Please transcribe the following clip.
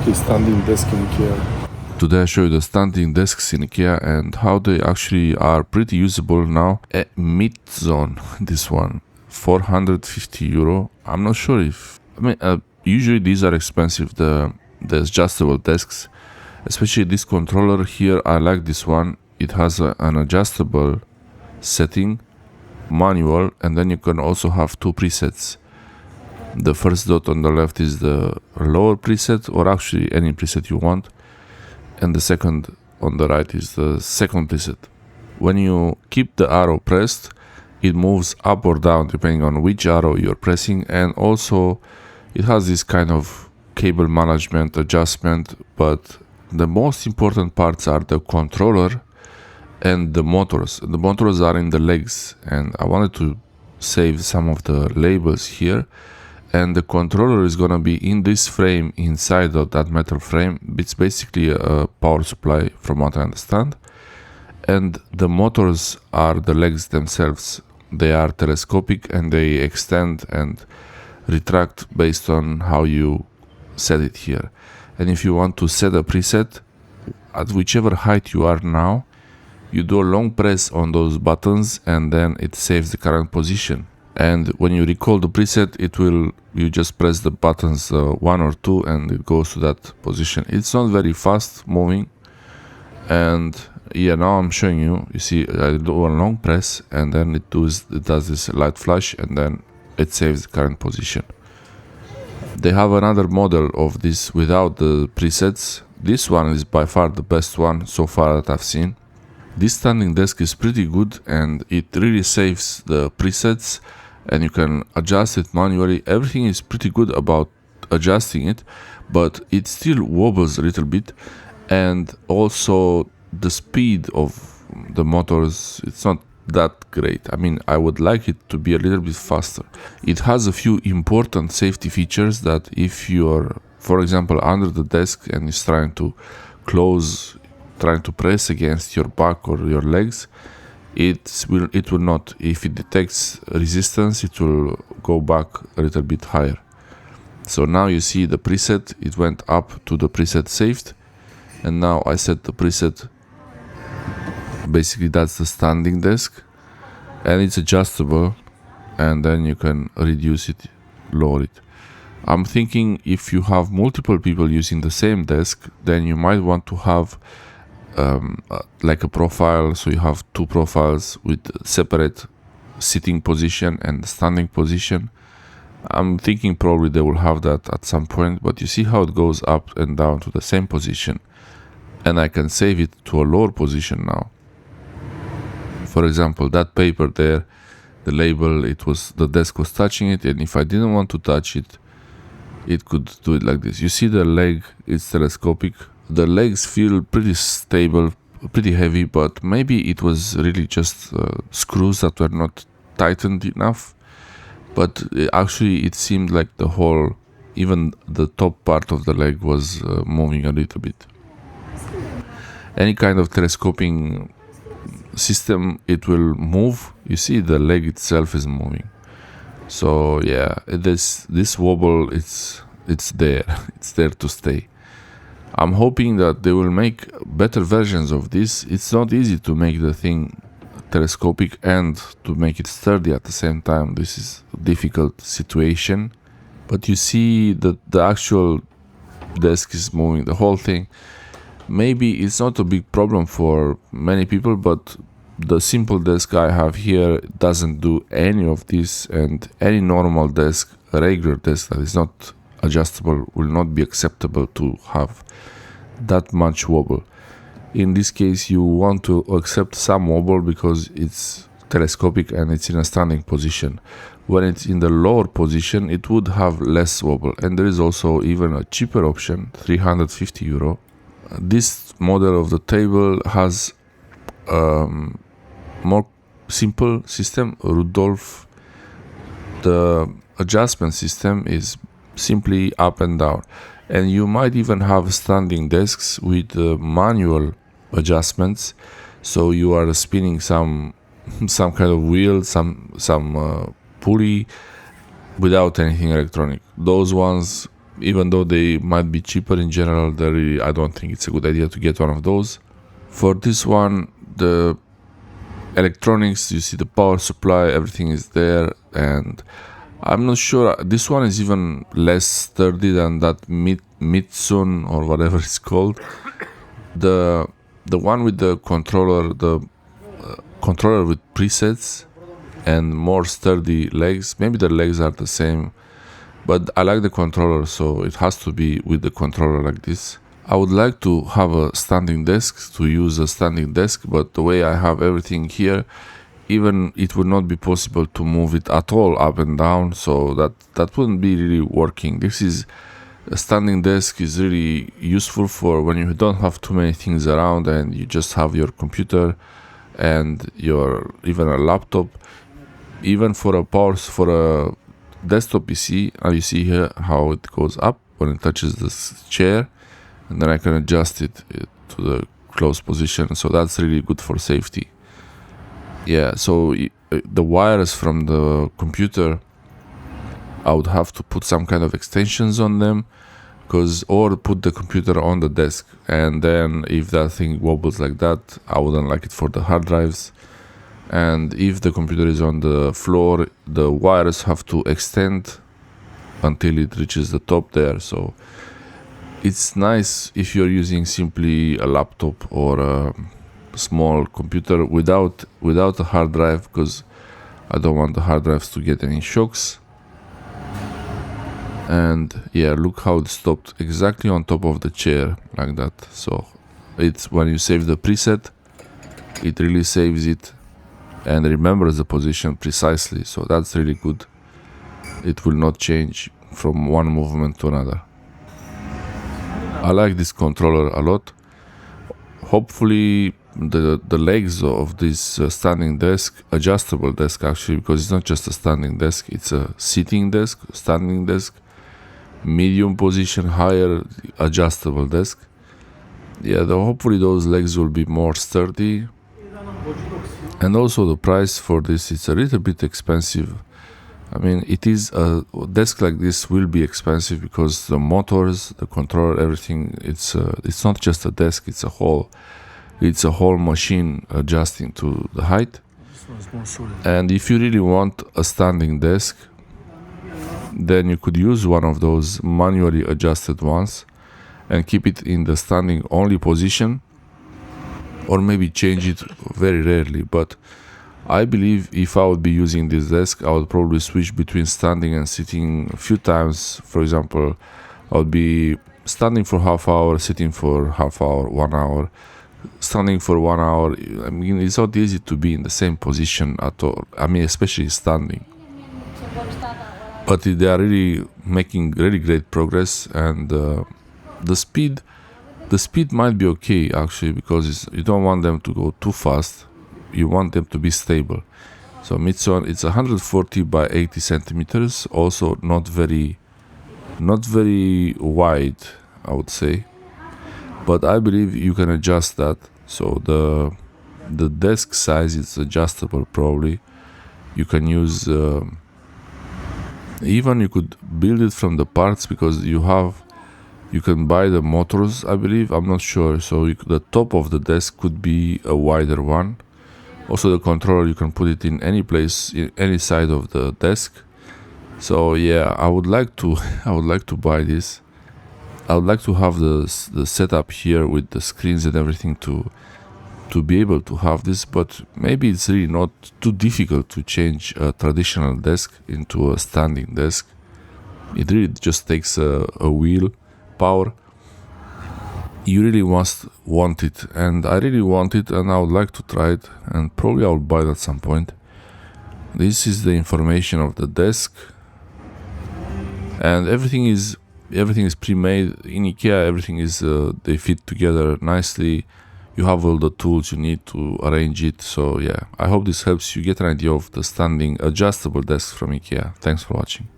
the standing desk in IKEA. Today I show you the standing desks in IKEA and how they actually are pretty usable now. A Mitzzon, this one, 450 euro. I'm not sure if, usually these are expensive, the adjustable desks, especially this controller here. I like this one. It has an adjustable setting, manual, and then you can also have two presets. The first dot on the left is the lower preset, or actually any preset you want, and the second on the right is the second preset. When you keep the arrow pressed, it moves up or down depending on which arrow you're pressing, and also it has this kind of cable management adjustment, but the most important parts are the controller and the motors. The motors are in the legs, and I wanted to save some of the labels here. And the controller is gonna be in this frame, inside of that metal frame. It's basically a power supply from what I understand. And the motors are the legs themselves. They are telescopic and they extend and retract based on how you set it here. And if you want to set a preset at whichever height you are now, you do a long press on those buttons and then it saves the current position. And when you recall the preset, you just press the buttons 1 or 2 and it goes to that position. It's not very fast moving. And yeah, now I'm showing you. You see, I do a long press and then it does this light flash and then it saves the current position. They have another model of this without the presets. This one is by far the best one so far that I've seen. This standing desk is pretty good and it really saves the presets, and you can adjust it manually. Everything is pretty good about adjusting it, but it still wobbles a little bit, and also the speed of the motors, it's not that great. I mean, I would like it to be a little bit faster. It has a few important safety features that if you're, for example, under the desk and is trying to close, trying to press against your back or your legs, it will not. If it detects resistance, it will go back a little bit higher. So now you see the preset, it went up to the preset saved, and now I set the preset. Basically that's the standing desk, and it's adjustable, and then you can reduce it, lower it. I'm thinking if you have multiple people using the same desk, then you might want to have like a profile, so you have two profiles with separate sitting position and standing position. I'm thinking probably they will have that at some point, but you see how it goes up and down to the same position, and I can save it to a lower position now. For example, that paper there, the label, the desk was touching it, and if I didn't want to touch it, it could do it like this. You see the leg is telescopic. The legs feel pretty stable, pretty heavy, but maybe it was really just screws that were not tightened enough. But actually it seemed like the whole, even the top part of the leg was moving a little bit. Any kind of telescoping system, it will move. You see the leg itself is moving. So yeah, this wobble, it's there. It's there to stay. I'm hoping that they will make better versions of this. It's not easy to make the thing telescopic and to make it sturdy at the same time. This is a difficult situation. But you see that the actual desk is moving, the whole thing. Maybe it's not a big problem for many people, but the simple desk I have here doesn't do any of this, and any normal desk, a regular desk that is not adjustable, will not be acceptable to have that much wobble. In this case, you want to accept some wobble because it's telescopic and it's in a standing position. When it's in the lower position, it would have less wobble, and there is also even a cheaper option, 350 euro. This model of the table has more simple system. Rodulf, the adjustment system is simply up and down, and you might even have standing desks with manual adjustments, so you are spinning some kind of wheel, some pulley without anything electronic. Those ones Even though they might be cheaper in general, I don't think it's a good idea to get one of those. For this one, the electronics, you see the power supply, everything is there, and I'm not sure, this one is even less sturdy than that Mitzzon or whatever it's called. The one with the controller, controller with presets and more sturdy legs. Maybe the legs are the same, but I like the controller, so it has to be with the controller like this. I would like to have a standing desk, to use a standing desk, but the way I have everything here, even it would not be possible to move it at all up and down, so that wouldn't be really working. A standing desk is really useful for when you don't have too many things around and you just have your computer and even a laptop. Even for a desktop PC, you see here how it goes up when it touches this chair, and then I can adjust it to the closed position, so that's really good for safety. Yeah, so the wires from the computer, I would have to put some kind of extensions on them, or put the computer on the desk, and then if that thing wobbles like that, I wouldn't like it for the hard drives. And if the computer is on the floor, the wires have to extend until it reaches the top there. So it's nice if you're using simply a laptop or a small computer without a hard drive, because I don't want the hard drives to get any shocks. And yeah, look how it stopped exactly on top of the chair like that. So it's when you save the preset, it really saves it and remembers the position precisely, so that's really good. It will not change from one movement to another. I like this controller a lot. Hopefully the legs of this standing desk, adjustable desk actually, because it's not just a standing desk, it's a sitting desk, standing desk, medium position, higher, adjustable desk. Yeah, hopefully those legs will be more sturdy. And also the price for this, it's a little bit expensive. I mean, it is a desk like this will be expensive because the motors, the controller, everything, it's not just a desk, it's a whole machine adjusting to the height. And if you really want a standing desk, then you could use one of those manually adjusted ones and keep it in the standing only position, or maybe change it very rarely. But I believe if I would be using this desk, I would probably switch between standing and sitting a few times. For example, I would be standing for half hour, sitting for half hour, 1 hour, standing for 1 hour. I mean, it's not easy to be in the same position at all. I mean, especially standing. But they are really making really great progress, and the speed might be okay actually, because you don't want them to go too fast. You want them to be stable. So Mitzzon, it's 140 by 80 centimeters. Also not very wide, I would say. But I believe you can adjust that. So the desk size is adjustable probably. You can use even you could build it from the parts, because you can buy the motors, I believe. I'm not sure. So the top of the desk could be a wider one. Also the controller, you can put it in any place, in any side of the desk. So yeah, I would like to buy this. I would like to have the setup here with the screens and everything to be able to have this, but maybe it's really not too difficult to change a traditional desk into a standing desk. It really just takes a wheel power. You really want it, and I really want it, and I would like to try it, and probably I will buy it at some point. This is the information of the desk, and everything is pre-made in IKEA. Everything is they fit together nicely. You have all the tools you need to arrange it. So yeah, I hope this helps you get an idea of the standing adjustable desk from IKEA. Thanks for watching.